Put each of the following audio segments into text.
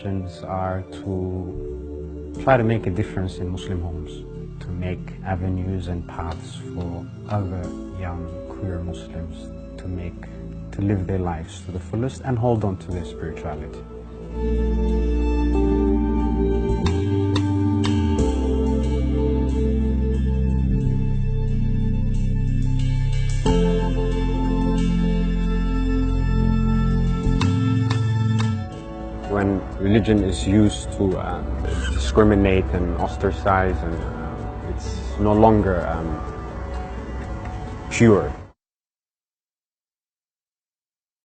missions are to try to make a difference in Muslim homes, to make avenues and paths for other young queer Muslims to live their lives to the fullest and hold on to their spirituality. When religion is used to discriminate and ostracize, and it's no longer pure.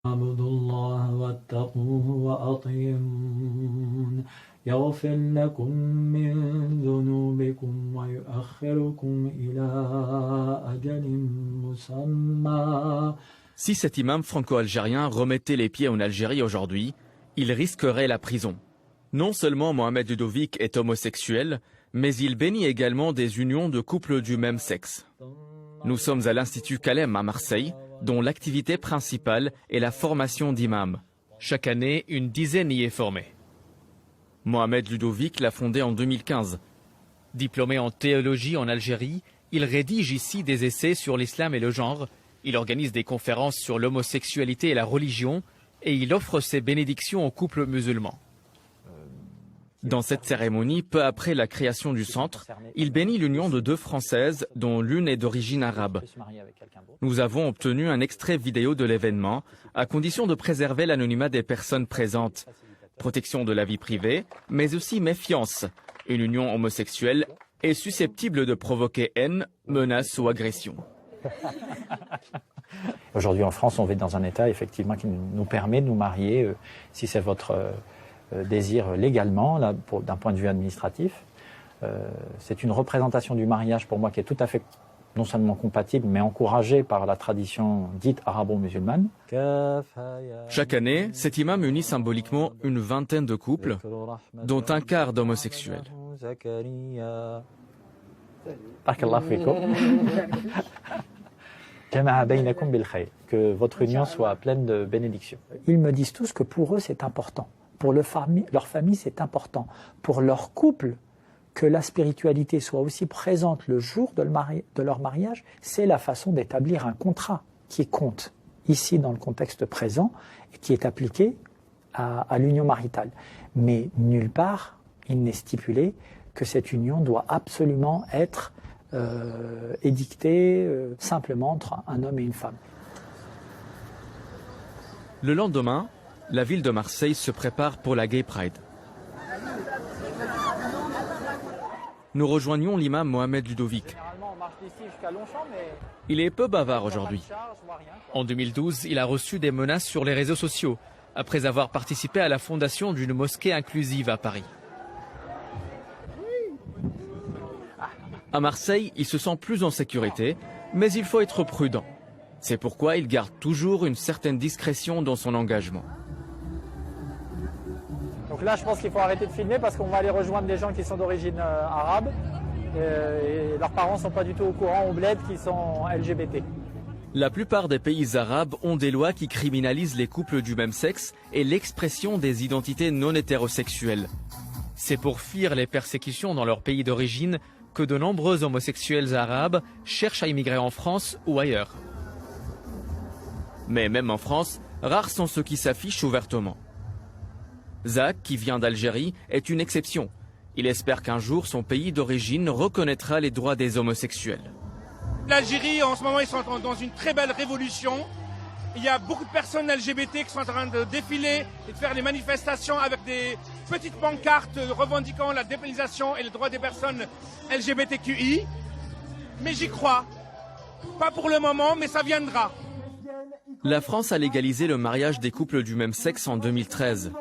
اعبدوا الله واتقوه وأطيعون يغفر لكم من ذنوبكم ويؤخركم إلى أجل مسمى. Si cet imam franco-algérien remettait les pieds en Algérie aujourd'hui, il risquerait la prison. Non seulement Mohamed Ludovic est homosexuel, mais il bénit également des unions de couples du même sexe. Nous sommes à l'Institut Kalem à Marseille, dont l'activité principale est la formation d'imams. Chaque année, une dizaine y est formée. Mohamed Ludovic l'a fondé en 2015. Diplômé en théologie en Algérie, il rédige ici des essais sur l'islam et le genre. Il organise des conférences sur l'homosexualité et la religion, et il offre ses bénédictions aux couples musulmans. Dans cette cérémonie, peu après la création du centre, il bénit l'union de deux Françaises, dont l'une est d'origine arabe. Nous avons obtenu un extrait vidéo de l'événement, à condition de préserver l'anonymat des personnes présentes. Protection de la vie privée, mais aussi méfiance. Une union homosexuelle est susceptible de provoquer haine, menaces ou agression. Aujourd'hui en France, on vit dans un état effectivement qui nous permet de nous marier, si c'est votre désir légalement, d'un point de vue administratif. C'est une représentation du mariage pour moi qui est tout à fait non seulement compatible, mais encouragée par la tradition dite arabo-musulmane. Chaque année, cet imam unit symboliquement une vingtaine de couples, dont un quart d'homosexuels. Que votre union soit pleine de bénédictions. Ils me disent tous que pour eux c'est important, pour leur famille c'est important, pour leur couple, que la spiritualité soit aussi présente le jour de leur mariage, c'est la façon d'établir un contrat qui compte ici dans le contexte présent et qui est appliqué à l'union maritale. Mais nulle part il n'est stipulé que cette union doit absolument être édictée simplement entre un homme et une femme. Le lendemain, la ville de Marseille se prépare pour la Gay Pride. Nous rejoignons l'imam Mohamed Ludovic. Il est peu bavard aujourd'hui. En 2012, il a reçu des menaces sur les réseaux sociaux, après avoir participé à la fondation d'une mosquée inclusive à Paris. À Marseille, il se sent plus en sécurité, mais il faut être prudent. C'est pourquoi il garde toujours une certaine discrétion dans son engagement. Donc là, je pense qu'il faut arrêter de filmer parce qu'on va aller rejoindre des gens qui sont d'origine arabe et leurs parents ne sont pas du tout au courant au bled qui sont LGBT. La plupart des pays arabes ont des lois qui criminalisent les couples du même sexe et l'expression des identités non hétérosexuelles. C'est pour fuir les persécutions dans leur pays d'origine que de nombreux homosexuels arabes cherchent à immigrer en France ou ailleurs. Mais même en France, rares sont ceux qui s'affichent ouvertement. Zach, qui vient d'Algérie, est une exception. Il espère qu'un jour son pays d'origine reconnaîtra les droits des homosexuels. L'Algérie, en ce moment, ils sont dans une très belle révolution. Il y a beaucoup de personnes LGBT qui sont en train de défiler et de faire des manifestations avec des petites pancartes revendiquant la dépénalisation et les droits des personnes LGBTQI. Mais j'y crois. Pas pour le moment, mais ça viendra. La France a légalisé le mariage des couples du même sexe en 2013.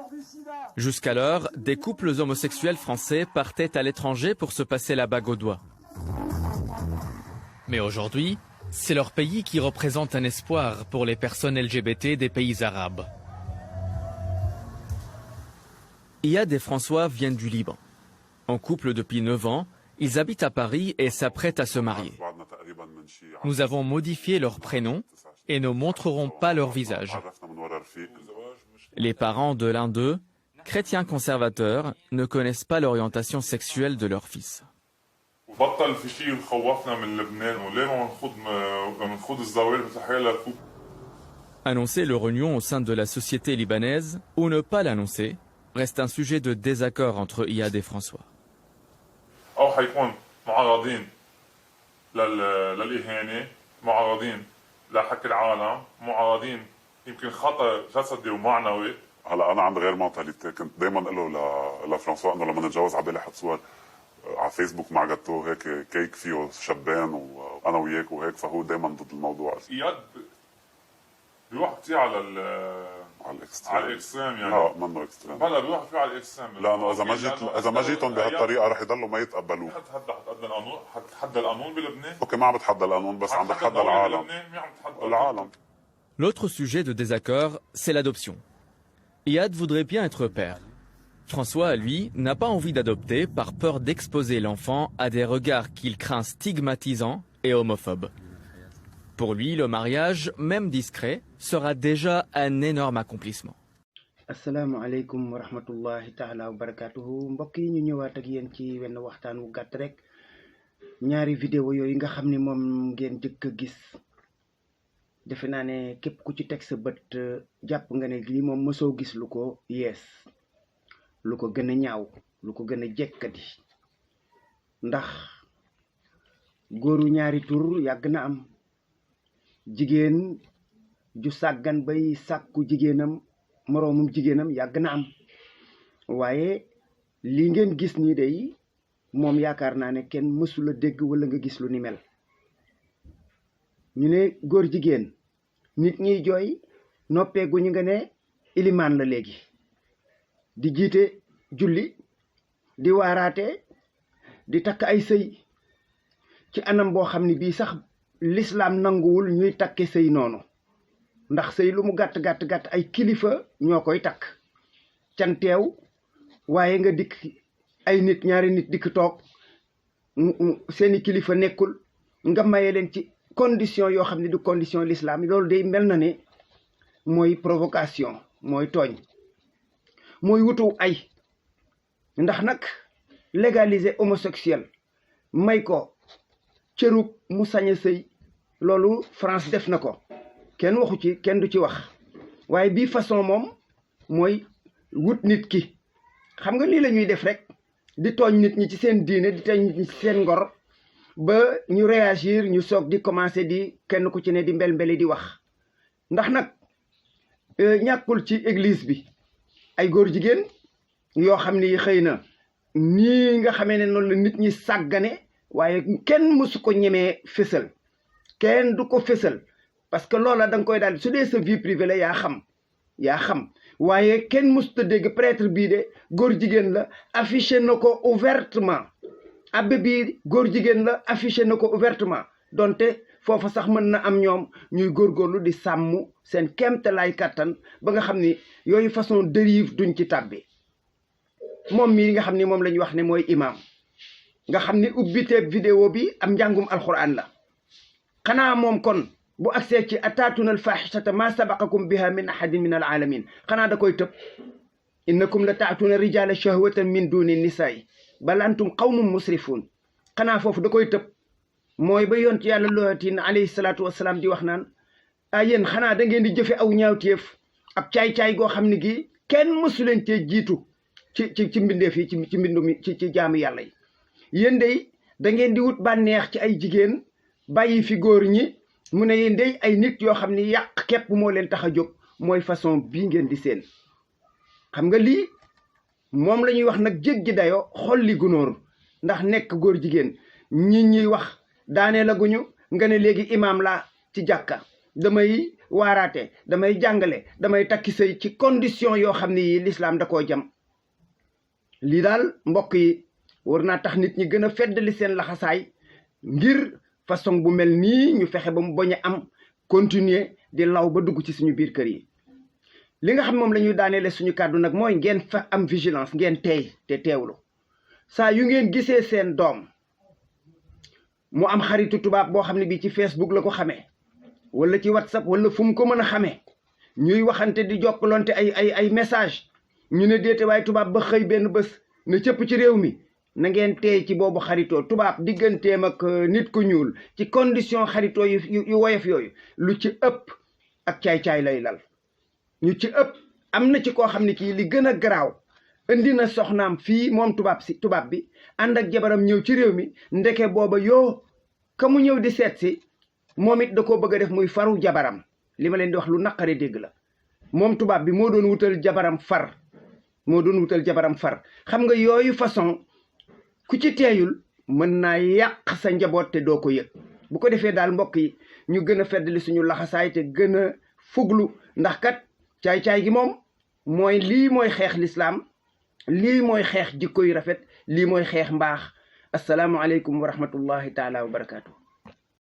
Jusqu'alors, des couples homosexuels français partaient à l'étranger pour se passer la bague au doigt. Mais aujourd'hui, c'est leur pays qui représente un espoir pour les personnes LGBT des pays arabes. Iyad et François viennent du Liban. En couple depuis 9 ans, ils habitent à Paris et s'apprêtent à se marier. Nous avons modifié leurs prénoms et ne montrerons pas leur visage. Les parents de l'un d'eux chrétiens conservateurs ne connaissent pas l'orientation sexuelle de leur fils. Annoncer le renion au sein de la société libanaise ou ne pas l'annoncer reste un sujet de désaccord entre Iyad et François. هلا انا عندي غير معطيات كنت دائما اقول له لفرانسوا انه لما نتجوز على بالي احط صور على فيسبوك مع جاتو هيك كيك فيه شبان وانا وياك وهيك فهو دائما ضد الموضوع. اياد بيروح كثير على الاكستريم يعني لا منه اكستريم بلا بيروح فيه على الاكستريم لانه اذا ما جيتهم بهالطريقه رح يضلوا ما يتقبلوه. حتى القانون حتى القانون بلبنان اوكي ما عم بتحدى القانون بس عم بتحدى العالم. العالم. L'autre sujet de désaccord, c'est l'adoption. Iyad voudrait bien être père. François, lui, n'a pas envie d'adopter par peur d'exposer l'enfant à des regards qu'il craint stigmatisants et homophobes. Pour lui, le mariage, même discret, sera déjà un énorme accomplissement. Assalamu alaikum wa rahmatullahi ta'ala wa barakatuhu. Mbokk yi ñu ñëwaat ak yéen ci wenn waxtaan wu gàtt rek ñaari vidéo yooyu nga xam ne moom ngeen jëkk a gis defe naa ne képp ku ci teg sa bët jàpp nga ne lii moom mësoo gis lu ko yees lu ko gën a ñaaw lu ko gën a jekkati ndax góoru ñaari tur yàgg na am jigéen ju sàggan bay sàkku jigéenam moroomum jigéenam yàgg na am waaye li ngeen gis nii day moom yaakaar naa ne kenn mësula dégg wala nga gis lu ni mel ñu ne góor jigéen nit ñiy jooy noppeegu ñu nga ne ilimaan la léegi di jiite julli di waaraate di takk ay sëy ci anam boo xam ne bii sax l'islam nanguwul ñuy takke sëy noonu ndax sëy lu mu gàtt gàtt gàtt ay kilifa ñoo koy takk canteew waaye nga dikk ay nit ñaari nit dikk toog seeni kilifa nekkul nga maye leen ci condition yoo xam ne du condition l'islam loolu day mel na ne mooy provocation mooy tooñ mooy wutu ay ndax nag légaliser homosexuel may ko cërub mu sañ a sëy loolu France def na ko kenn waxu ci kenn du ci wax waaye bii façon moom mooy wut nit ki xam nga lii la ñuy def rek di tooñ nit ñi ci seen diine di tooñ nit ñi ci seen ngor ba ñu réagir ñu soog di commencer di kenn ku ci ne di mbel-mbeli di wax ndax nag ñàkkul ci église bi ay góor jigéen yoo xam ni xëy na nii nga xamee ne noonu la nit ñi sàggane waaye kenn mësu ko ñemee fésal kenn du ko fésal parce que loola da nga koy daal su dee sa vie privée la yaa xam waaye kenn mësut a dégg prêtre bii de góor jigéen la affiché na ko ouvertement abbé bii góor jigéen la affiché na ko ouvertement donte foofa sax mën na am ñoom ñuy góorgóorlu di sàmm seen kéemtalaay kàttan ba nga xam ni yooyu façon dérive duñ ci tàbbi moom mii nga xam ni moom la ñuy wax ne mooy imam nga xam ni ubbiteeb vidéo bi am njàngum alquran la xanaa moom kon bu agsee ci ataatuna alfahishata ma sabaqakum biha min ahadin min alalamin xanaa da koy tëb innakum la taatuna rijala shahwatan min duni nisaay bal antum qawmun musrifun xanaa foofu da koy tëb mooy ba yont yàlla lootin alayhi salaatu wasalaam di wax naan a yéen xanaa da ngeen di jëfe aw ñaawteef ak caay-caay goo xam ne gi kenn mësu leen cee jiitu ci mbindeef yi ci mbindu mi ci jaamu yàlla yi yéen day da ngeen di wut bànneex ci ay jigéen bàyyi fi góor ñi mu ne yéen day ay nit yoo xam ne yàq képp moo leen tax a jóg mooy façon bii ngeen di seen xam nga lii moom la ñuy wax nag jéggi dayoo xolli gunóor ndax nekk góor jigéen ñi ñuy wax daanee la guñu nga ne léegi imaam laa ci jàkka damay waaraate damay jàngale damay takki sëy ci condition yoo xam ne yi l'islam da koo jam lii daal mbokk yi war naa tax nit ñi gën a feddali seen laxasaay ngir façon bu mel nii ñu fexe ba mu bañ a am continuer di law ba dugg ci suñu biir kër yi li nga xam moom la ñuy daaneele suñu kàddu nag mooy ngeen fa am vigilance ngeen teey te teewlu saa yu ngeen gisee seen doom mu am xaritu tubaab boo xam ne bii ci Facebook la ko xamee wala ci WhatsApp wala fu mu ko mën a xamee ñuy waxante di jokkalante ay message ñu ne déete waaye tubaab ba xëy benn bés ne cëpp ci réew mi na ngeen teey ci boobu xaritoo. tubaab digganteem ak nit ku ñuul ci condition xaritoo yu woyof yooyu lu ci ëpp ak caay-caay lay lal. ñu ci ëpp am na ci koo xam ne kii li gën a garaaw indi na soxnaam fii moom tubaab bi ànd ak jabaram ñëw ci réew mi ndeke booba ka mu ñëw di seet si moom it da koo bëgg a def muy faru jabaram. li ma leen di wax lu naqare dégg la. moom tubaab bi moo doon wutal jabaram far xam nga yooyu façon ku ci teeyul mën naa yàq sa njaboot te doo ko yëg. bu ko defee daal mbokk yi ñu gën a feddali suñu laxasaay te gën a fuglu ndax kat caay-caay gi moom mooy lii mooy xeex lislaam, lii mooy xeex jikko yu rafet, lii mooy xeex mbaax. assalaamu aleykum wa rahmatullahi taala wa barakaatu.